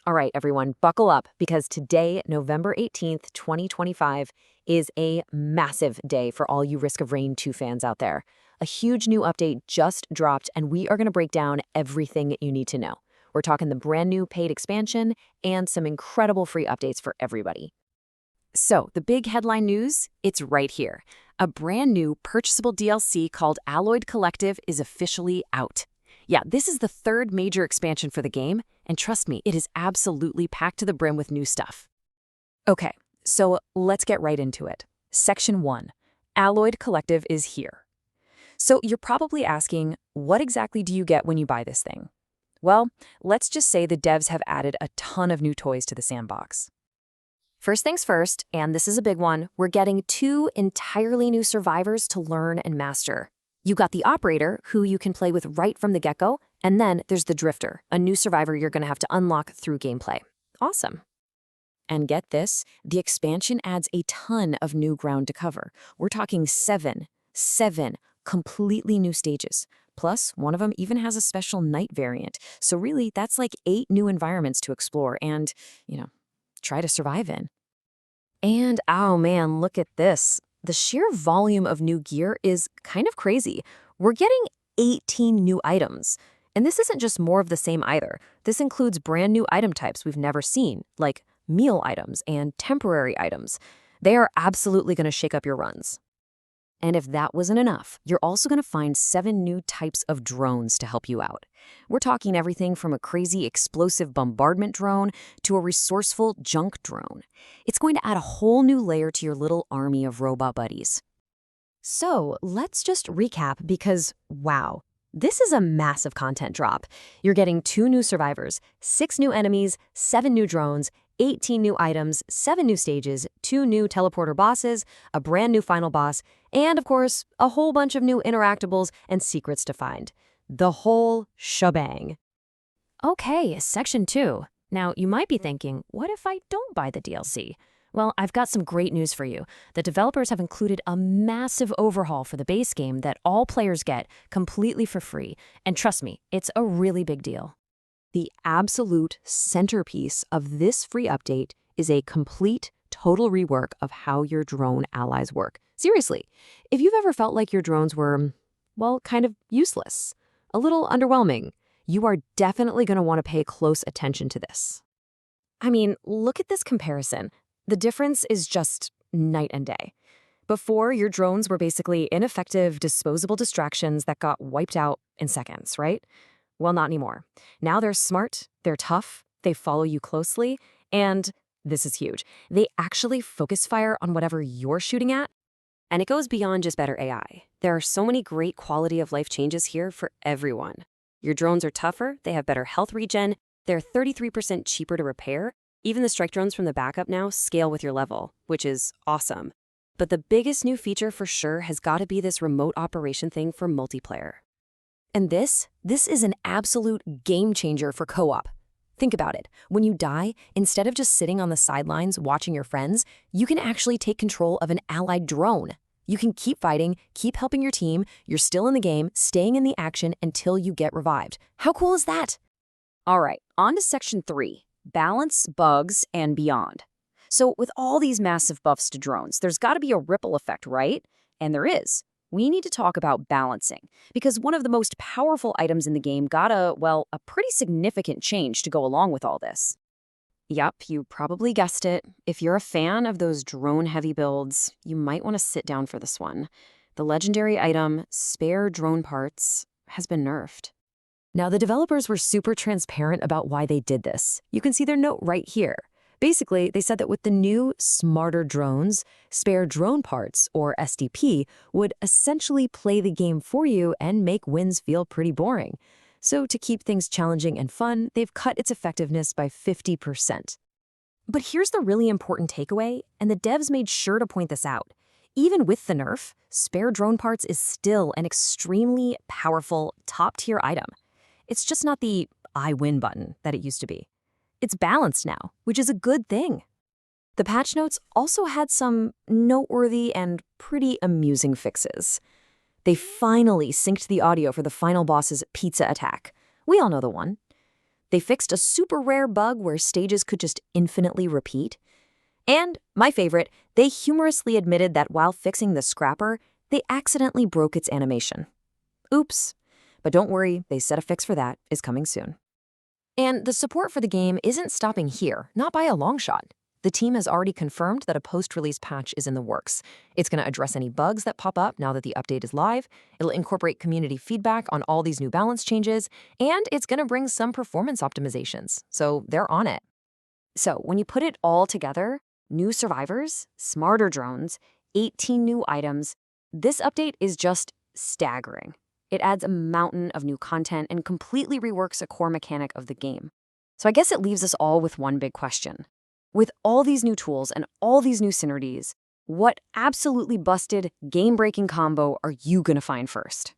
All right, everyone, buckle up because today, November 18th, 2025, is a massive day for all you Risk of Rain 2 fans out there. A huge new update just dropped, and we are going to break down everything you need to know. We're talking the brand new paid expansion and some incredible free updates for everybody. So, the big headline news, it's right here. A brand new purchasable DLC called Alloyed Collective is officially out. Yeah, this is the third major expansion for the game, and trust me, it is absolutely packed to the brim with new stuff. Okay, so let's get right into it. Section 1. Alloyed Collective is here. So you're probably asking, what exactly do you get when you buy this thing? Well, let's just say the devs have added a ton of new toys to the sandbox. First things first, and this is a big one, we're getting 2 entirely new survivors to learn and master. You got the Operator, who you can play with right from the get-go, and then there's the Drifter, a new survivor you're going to have to unlock through gameplay. Awesome. And get this, the expansion adds a ton of new ground to cover. We're talking seven completely new stages. Plus, one of them even has a special night variant. So really, that's like 8 new environments to explore and, try to survive in. And oh man, look at this. The sheer volume of new gear is kind of crazy. We're getting 18 new items. And this isn't just more of the same either. This includes brand new item types we've never seen, like meal items and temporary items. They are absolutely going to shake up your runs. And if that wasn't enough, you're also going to find 7 new types of drones to help you out. We're talking everything from a crazy explosive bombardment drone to a resourceful junk drone. It's going to add a whole new layer to your little army of robot buddies. So let's just recap because, wow, this is a massive content drop. You're getting 2 new survivors, 6 new enemies, 7 new drones, 18 new items, 7 new stages, 2 new teleporter bosses, a brand new final boss, and of course, a whole bunch of new interactables and secrets to find. The whole shebang. Okay, Section 2. Now, you might be thinking, what if I don't buy the DLC? Well, I've got some great news for you. The developers have included a massive overhaul for the base game that all players get completely for free. And trust me, it's a really big deal. The absolute centerpiece of this free update is a complete, total rework of how your drone allies work. Seriously, if you've ever felt like your drones were, well, kind of useless, a little underwhelming, you are definitely going to want to pay close attention to this. I mean, look at this comparison. The difference is just night and day. Before, your drones were basically ineffective, disposable distractions that got wiped out in seconds, right? Well, not anymore. Now they're smart, they're tough, they follow you closely, and this is huge. They actually focus fire on whatever you're shooting at. And it goes beyond just better AI. There are so many great quality of life changes here for everyone. Your drones are tougher, they have better health regen, they're 33% cheaper to repair. Even the strike drones from the backup now scale with your level, which is awesome. But the biggest new feature for sure has got to be this remote operation thing for multiplayer. And this is an absolute game changer for co-op. Think about it. When you die, instead of just sitting on the sidelines watching your friends, you can actually take control of an allied drone. You can keep fighting, keep helping your team, you're still in the game, staying in the action until you get revived. How cool is that? All right, on to Section 3, balance, bugs, and beyond. So with all these massive buffs to drones, there's got to be a ripple effect, right? And there is. We need to talk about balancing, because one of the most powerful items in the game got a pretty significant change to go along with all this. Yup, you probably guessed it. If you're a fan of those drone-heavy builds, you might want to sit down for this one. The legendary item, Spare Drone Parts, has been nerfed. Now, the developers were super transparent about why they did this. You can see their note right here. Basically, they said that with the new, smarter drones, Spare Drone Parts, or SDP, would essentially play the game for you and make wins feel pretty boring. So to keep things challenging and fun, they've cut its effectiveness by 50%. But here's the really important takeaway, and the devs made sure to point this out. Even with the nerf, Spare Drone Parts is still an extremely powerful, top-tier item. It's just not the I win button that it used to be. It's balanced now, which is a good thing. The patch notes also had some noteworthy and pretty amusing fixes. They finally synced the audio for the final boss's pizza attack. We all know the one. They fixed a super rare bug where stages could just infinitely repeat. And, my favorite, they humorously admitted that while fixing the scrapper, they accidentally broke its animation. Oops. But don't worry, they said a fix for that is coming soon. And the support for the game isn't stopping here, not by a long shot. The team has already confirmed that a post-release patch is in the works. It's going to address any bugs that pop up now that the update is live. It'll incorporate community feedback on all these new balance changes, and it's going to bring some performance optimizations. So they're on it. So when you put it all together, new survivors, smarter drones, 18 new items, this update is just staggering. It adds a mountain of new content and completely reworks a core mechanic of the game. So I guess it leaves us all with one big question. With all these new tools and all these new synergies, what absolutely busted, game-breaking combo are you gonna find first?